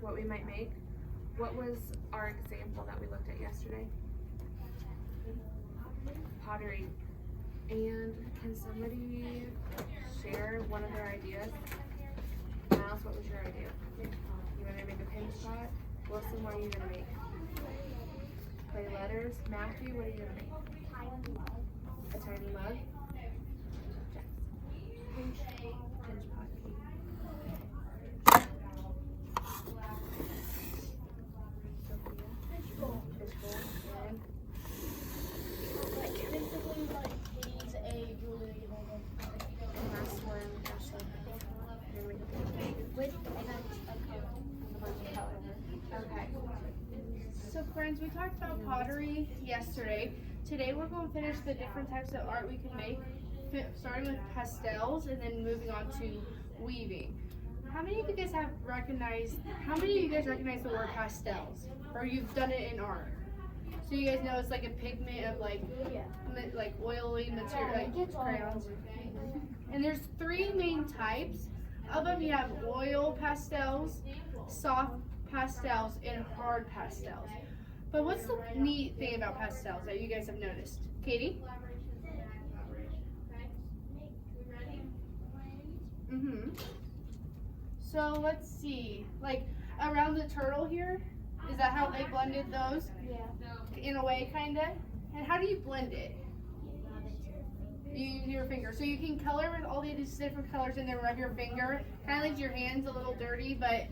what we might make. What was our example that we looked at yesterday? Pottery. And can somebody share one of their ideas? Miles, what was your idea? You want to make a pinch pot? Wilson, what are you going to make? Play letters. Matthew, what are you going to make? A tiny mug. Pinch pot. Fishbowl. And last one, Ashley. You're going to make a pinch. Okay. So friends, we talked about pottery yesterday. Today we're going to finish the different types of art we can make, starting with pastels and then moving on to weaving. How many of you guys recognize the word pastels? Or you've done it in art? So you guys know it's like a pigment of like oily material, like crayons. And there's three main types of them. You have oil pastels, soft pastels, and hard pastels. But what's the neat thing about pastels that you guys have noticed? Katie? So let's see, like around the turtle here, is that how they blended those? Yeah. In a way, kinda. And how do you blend it? You use your finger. So you can color with all these different colors in there with your finger. Kind of leaves your hands a little dirty, but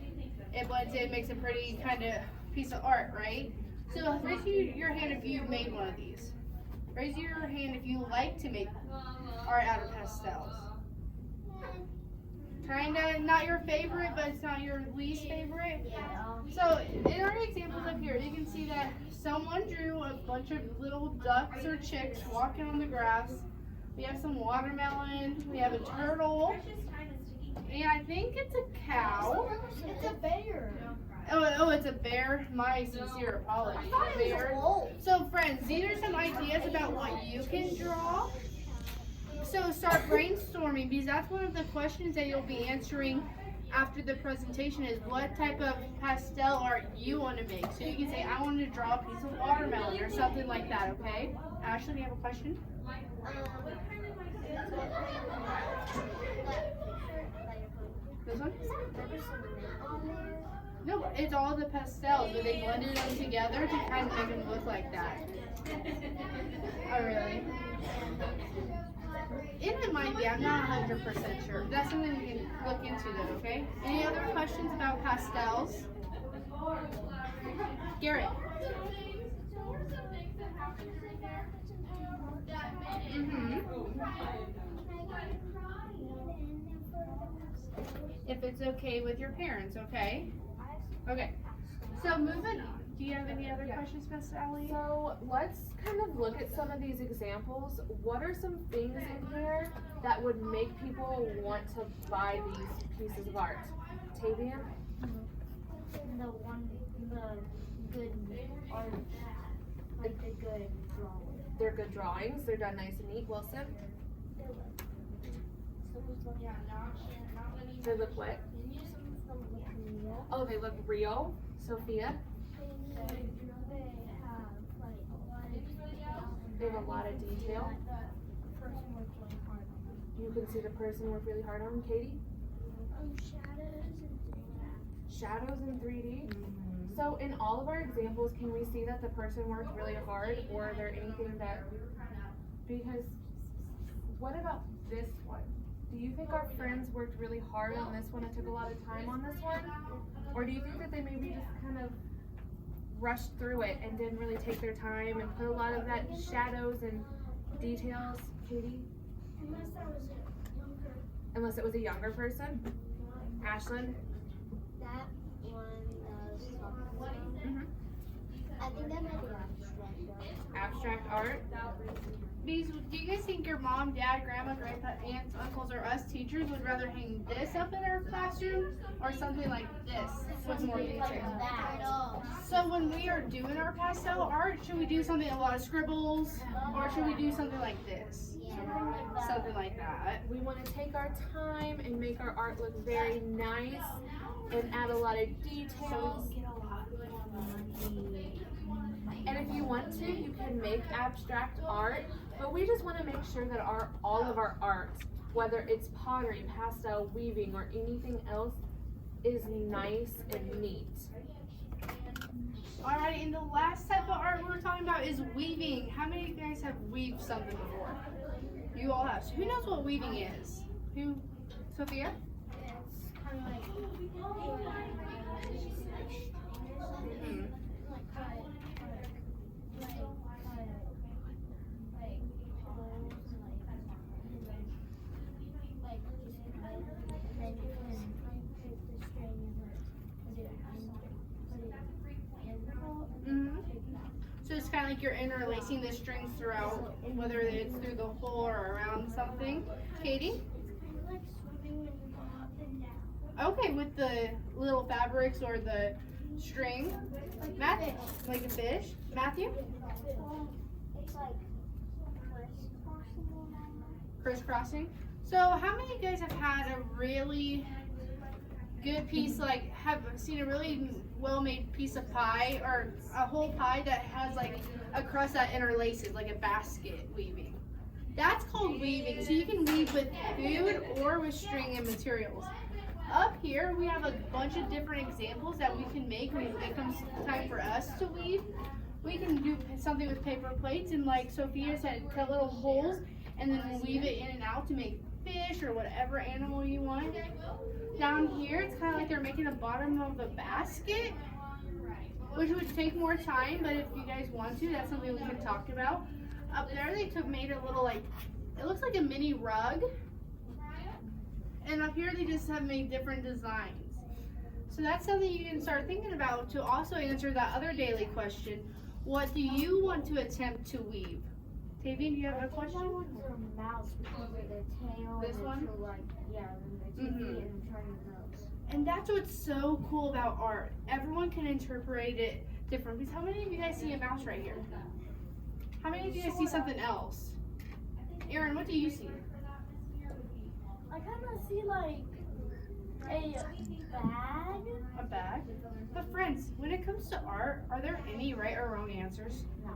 it blends it, makes a pretty kind of piece of art, right? So raise your hand if you made one of these. Raise your hand if you like to make art out of pastels. Kinda not your favorite, but it's not your least favorite. So in our examples up here, you can see that someone drew a bunch of little ducks or chicks walking on the grass. We have some watermelon. We have a turtle. And I think it's a cow. It's a bear. Oh, it's a bear. My sincere apologies. A bear. So friends, these are some ideas about what you can draw. So start brainstorming, because that's one of the questions that you'll be answering after the presentation is what type of pastel art you want to make. So you can say, I want to draw a piece of watermelon or something like that, okay? Ashley, do you have a question? This one? No, it's all the pastels, but they blended them together to kind of make them look like that. Oh, really? It might be, I'm not 100% sure. That's something we can look into though, okay? Any other questions about pastels? Garrett? If it's okay with your parents, okay? Okay. So moving on. Do you have any other questions, Miss Sally? So let's kind of look at some of these examples. What are some things in here that would make people want to buy these pieces of art? Tavian? The good art, like the good drawing. They're good drawings. They're done nice and neat. Wilson? They look what? Oh, they look real. Sophia? They have a lot of detail. You can see the person worked really hard on them. Katie? Shadows in 3D? So in all of our examples, can we see that the person worked really hard, or are there anything that, because what about this one? Do you think our friends worked really hard on this one and took a lot of time on this one? Or do you think that they maybe just kind of rushed through it and didn't really take their time and put a lot of that shadows and details? Katie? Unless it was a younger person? Ashlyn? That one was I think that might be abstract art. Abstract art? Because do you guys think your mom, dad, grandma, grandpa, aunts, uncles, or us teachers would rather hang this up in our classroom or something like this with more detail? So when we are doing our pastel art, should we do something a lot of scribbles or should we do something like this? Something like that. We want to take our time and make our art look very nice and add a lot of details. And if you want to, you can make abstract art, but we just want to make sure that all of our art, whether it's pottery, pastel, weaving, or anything else, is nice and neat. Alright, and the last type of art we're talking about is weaving. How many of you guys have weaved something before? You all have. So who knows what weaving is? Who? Sophia? It's kind of like So it's kind of like you're interlacing the strings throughout, whether it's through the hole or around something. Katie? Okay, with the little fabrics or the string. Matthew? Like a fish? Matthew? it's like Crisscrossing. So how many of you guys have had a really good piece, like have seen a really well-made piece of pie or a whole pie that has like a crust that interlaces, like a basket weaving? That's called weaving. So you can weave with food or with string and materials. Up here we have a bunch of different examples that we can make when it comes time for us to weave. We can do something with paper plates and, like Sophia said, cut little holes and then weave it in and out to make fish or whatever animal you want. Down here, it's kind of like they're making a bottom of a basket, which would take more time, but if you guys want to, that's something we can talk about. Up there, they made a little, like, it looks like a mini rug. And up here, they just have made different designs. So that's something you can start thinking about to also answer that other daily question. What do you want to attempt to weave? Tavian, do you have a question? I want a mouse because of the tail. This and one? the, like, yeah, and the feet and turning nose. And that's what's so cool about art. Everyone can interpret it different. Because how many of you guys see a mouse right here? How many of you guys see something else? Aaron, what do you see? I kind of see like a bag. A bag? But friends, when it comes to art, are there any right or wrong answers? No.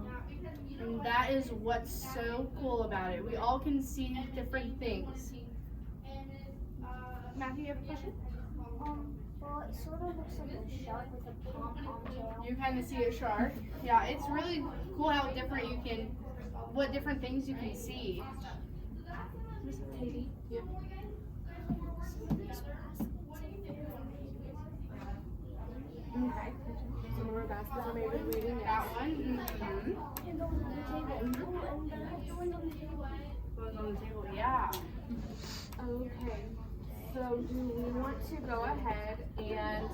And that is what's so cool about it. We all can see different things. Matthew, you have a question? Well, it sort of looks like a shark with a pom-pom tail. You kind of see a shark. Yeah, it's really cool how different you can, what different things you can see. Katie? Yep. Okay. So more baskets are made with weaving. That one. And on the table. Ooh, and the ones on the table. Goes on the table. Yeah. Okay. So do we want to go ahead and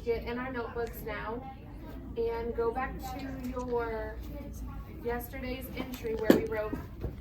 get in our notebooks now and go back to your yesterday's entry where we wrote